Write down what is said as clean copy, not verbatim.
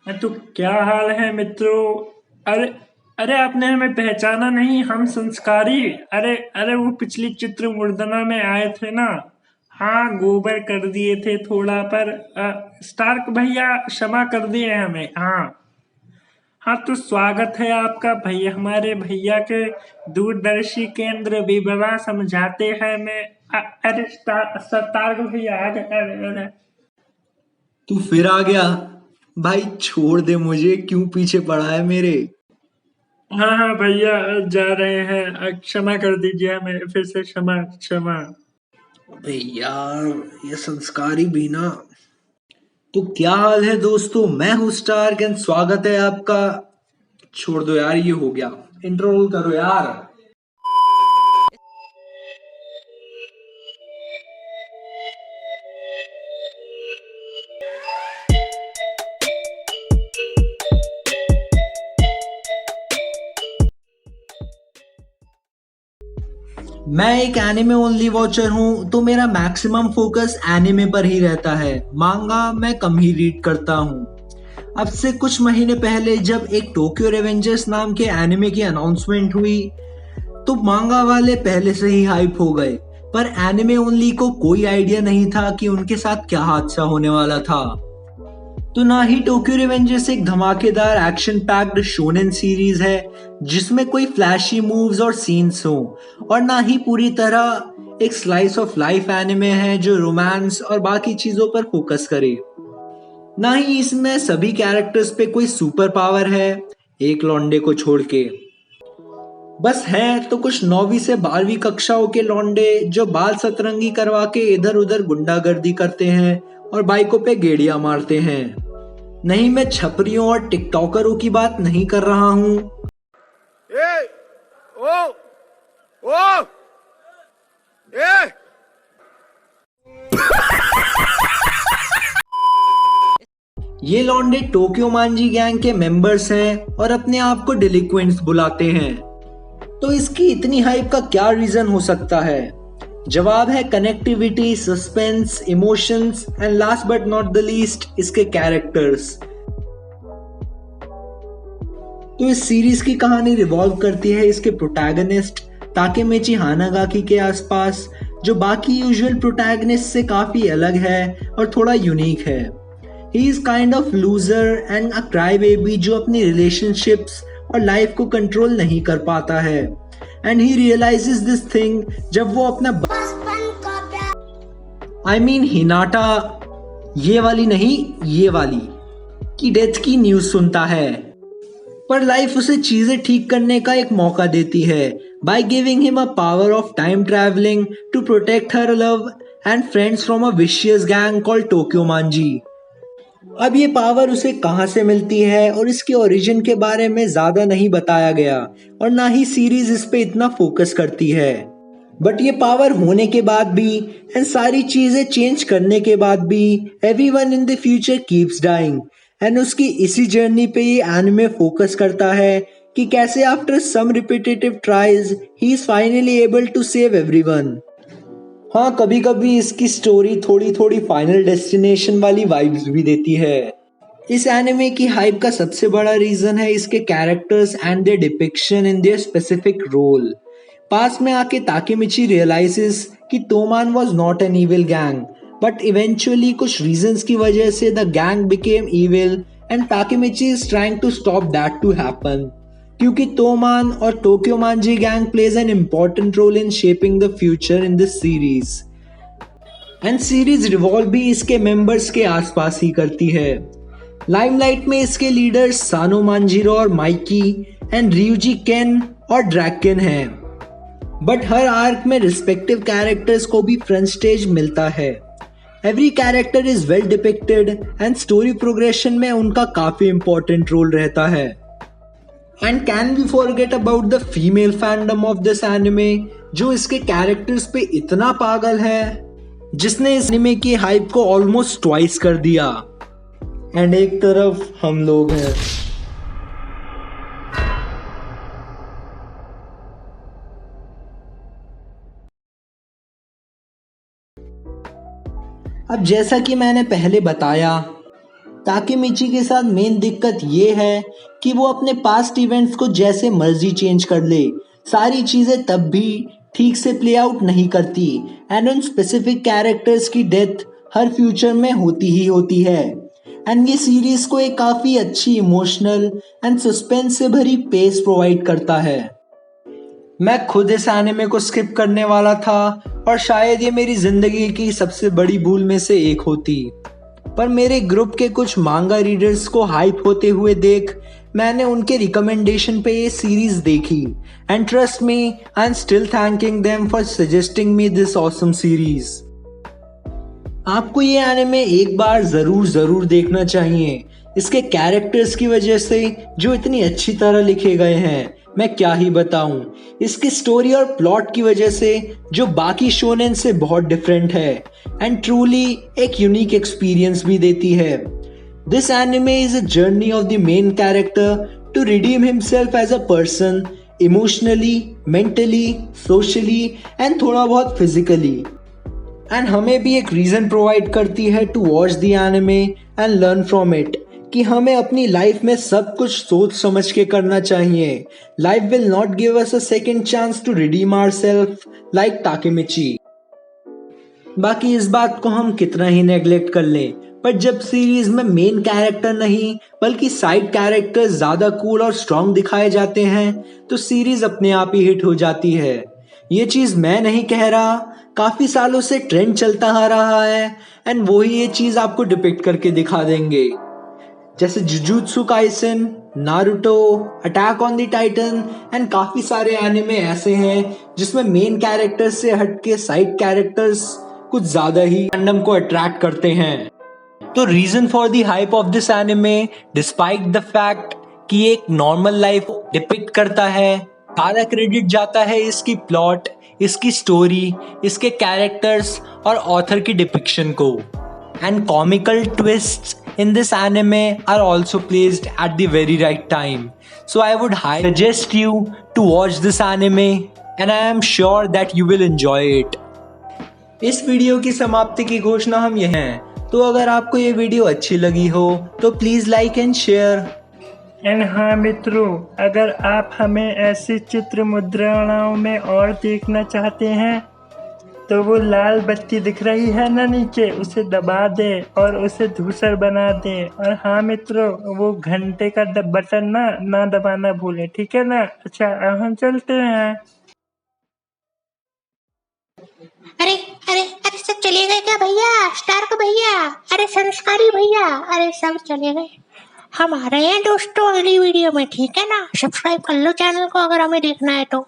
तो क्या हाल है मित्रों। अरे अरे आपने हमें पहचाना नहीं, हम संस्कारी। अरे अरे वो पिछली चित्र मुर्दना में आए थे ना। हाँ, गोबर कर दिए थे थोड़ा, पर स्टार्क भैया क्षमा कर दिए हमें। हाँ हाँ, तो स्वागत है आपका भैया, हमारे भैया के दूरदर्शी केंद्र विवरा समझाते हैं। मैं अरे स्टार्क भैया आ गए। अरे अरे तू फिर आ गया। भाई छोड़ दे, मुझे क्यों पीछे पड़ा है मेरे। हाँ हाँ भैया, जा रहे हैं। क्षमा कर दीजिए हमें, फिर से क्षमा क्षमा। अबे यार, ये संस्कारी भी ना। तो क्या हाल है दोस्तों, मैं हूँ स्टार्क एंड स्वागत है आपका। छोड़ दो यार, ये हो गया। इंट्रो करो यार। मैं एक एनिमे ओनली वॉचर हूँ, तो मेरा मैक्सिमम फोकस एनिमे पर ही रहता है। मांगा मैं कम ही रीड करता हूँ। अब से कुछ महीने पहले जब एक टोक्यो रेवेंजर्स नाम के एनिमे की अनाउंसमेंट हुई, तो मांगा वाले पहले से ही हाइप हो गए। पर एनिमे ओनली को कोई आइडिया नहीं था कि उनके साथ क्या हादसा होने वाला था। तो ना ही टोक्यो रिवेंजर्स एक धमाकेदार एक्शन पैक्ड शोनेन सीरीज है जिसमें कोई फ्लैशी मूव्स और सीन्स हो, और ना ही पूरी तरह एक स्लाइस ऑफ लाइफ एनिमे है जो रोमांस और बाकी चीजों पर फोकस करे। ना ही इसमें सभी कैरेक्टर्स पे कोई सुपर पावर है, एक लौंडे को छोड़ के। बस हैं तो कुछ 9वीं से 12वीं कक्षाओं के लौंडे जो बाल सतरंगी करवा के इधर उधर गुंडागर्दी करते हैं और बाइकों पे गेड़ियां मारते हैं। नहीं, मैं छपरियों और टिकटॉकरों की बात नहीं कर रहा हूँ। ए ओ ओ ए ये लौंडे टोक्यो मांजी गैंग के मेंबर्स हैं और अपने आप को डिलिक्वेंट्स बुलाते हैं। तो इसकी इतनी हाइप का क्या रीजन हो सकता है? जवाब है connectivity, suspense, emotions and last but not the least, इसके कैरेक्टर्स। तो इस सीरीज की कहानी रिवॉल्व करती है इसके प्रोटैगनिस्ट ताकेमिची हानागाकी के आसपास, जो बाकी यूजुअल प्रोटैगनिस्ट से काफी अलग है और थोड़ा यूनिक है। He is kind of loser and a cry baby जो अपनी रिलेशनशिप्स और लाइफ को कंट्रोल नहीं कर पाता है। And he realises this thing जब वो अपना हिनाटा, ये वाली नहीं, ये वाली की डेथ की न्यूज सुनता है। पर लाइफ उसे चीजें ठीक करने का एक मौका देती है by giving him a power of time travelling to protect her love and friends from a vicious gang called Tokyo Manji. अब ये पावर उसे कहां से मिलती है और इसके ओरिजिन के बारे में ज्यादा नहीं बताया गया, और ना ही सीरीज इस पे इतना फोकस करती है। बट ये पावर होने के बाद भी एंड सारी चीजें चेंज करने के बाद भी everyone in the future keeps dying. And उसकी इसी जर्नी पे ये एनिमे फोकस करता है कि कैसे after some repetitive tries he is finally able to save everyone. हाँ, कभी कभी इसकी स्टोरी थोड़ी थोड़ी फाइनल डेस्टिनेशन वाली वाइब्स भी देती है। इस एनिमे की हाइप का सबसे बड़ा रीजन है इसके characters and their depiction in their specific role. पास में आके ताकेमिची रियलाइजेस कि Toman was not an evil gang, but eventually कुछ रीजंस की वजह से the gang became evil and Takemichi is trying to stop that to happen, क्योंकि Toman और Tokyo Manji gang plays an important role in shaping the future in this series. And series revolve भी इसके members के आसपास ही करती है। Limelight में इसके लीडर्स सानो मांजिरो और माइकी एंड ryuji केन और ड्रैकेन हैं। बट हर आर्क में रिस्पेक्टिव कैरेक्टर्स को भी फ्रंट स्टेज मिलता है। Every character is well depicted and story progression में उनका काफी इंपॉर्टेंट रोल रहता है। And can we forget about the female fandom of this anime, जो इसके कैरेक्टर्स पे इतना पागल है जिसने इस एनिमे की हाइप को ऑलमोस्ट ट्वाइस कर दिया। एंड एक तरफ हम लोग हैं। अब जैसा कि मैंने पहले बताया, ताकेमिची के साथ मेन दिक्कत ये है कि वो अपने पास्ट इवेंट्स को जैसे मर्जी चेंज कर ले, सारी चीज़ें तब भी ठीक से प्ले आउट नहीं करती एंड उन स्पेसिफिक कैरेक्टर्स की डेथ हर फ्यूचर में होती ही होती है। एंड ये सीरीज को एक काफ़ी अच्छी इमोशनल एंड सस्पेंस से भरी पेस प्रोवाइड करता है। मैं खुद इस एनिमे को स्किप करने वाला था और शायद ये मेरी जिंदगी की सबसे बड़ी भूल में से एक होती, पर मेरे ग्रुप के कुछ मांगा रीडर्स को हाइप होते हुए देख मैंने उनके रिकमेंडेशन पे ये सीरीज देखी and trust me, I am still thanking them for suggesting me this awesome series. आपको ये एनिमे एक बार जरूर देखना चाहिए। इसके कैरेक्टर्स की वजह से जो इतनी अच्छी तरह लिखे गए हैं, मैं क्या ही बताऊं। इसकी स्टोरी और प्लॉट की वजह से जो बाकी शोनेन से बहुत डिफरेंट है एंड ट्रूली एक यूनिक एक्सपीरियंस भी देती है। This anime is a journey of the main character to redeem himself as a person, emotionally, mentally, socially and थोड़ा बहुत फिजिकली। एंड हमें भी एक रीजन प्रोवाइड करती है to watch the anime and learn from it कि हमें अपनी लाइफ में सब कुछ सोच समझ के करना चाहिए। Life will not give us a second chance to redeem ourselves like Takemichi. बाकी इस बात को हम कितना ही नेग्लेक्ट कर लें, पर जब सीरीज में मेन कैरेक्टर नहीं बल्कि साइड कैरेक्टर्स ज्यादा कूल और स्ट्रॉन्ग दिखाए जाते हैं तो सीरीज अपने आप ही हिट हो जाती है। ये चीज मैं नहीं कह रहा, काफी सालों से ट्रेंड चलता आ रहा है एंड वो ही ये चीज आपको डिपिक्ट करके दिखा देंगे। जैसे jujutsu Kaisen, Naruto, attack on the Titan and काफी सारे एनिमे ऐसे हैं जिसमें मेन कैरेक्टर्स से हटके साइड कैरेक्टर्स कुछ ज्यादा ही फैंडम को अट्रैक्ट करते हैं। तो reason for the hype of this anime, despite the fact कि ये एक नॉर्मल लाइफ डिपिक्ट करता है, सारा क्रेडिट जाता है इसकी प्लॉट, इसकी स्टोरी, इसके कैरेक्टर्स और ऑथर की डिपिक्शन को। And comical twists in this anime are also placed at the very right time. So I would highly suggest you to watch this anime and I am sure that you will enjoy it. इस video की समाप्ति की घोषणा हम ये हैं। तो अगर आपको ये वीडियो अच्छी लगी हो तो please like and share. And हाँ मित्रों, अगर आप हमें ऐसी चित्र मुद्राओं में और देखना चाहते हैं तो वो लाल बत्ती दिख रही है ना नीचे, उसे दबा दे और उसे धूसर बना दे। और हाँ मित्रों, वो घंटे का बटन ना दबाना भूले, ठीक है ना। अच्छा हम चलते हैं। अरे अरे अरे सब चले गए क्या भैया? स्टार्क भैया, अरे संस्कारी भैया, अरे सब चले गए। हम आ रहे हैं दोस्तों अगली वीडियो में, ठीक है ना। सब्सक्राइब कर लो चैनल को अगर हमें देखना है तो।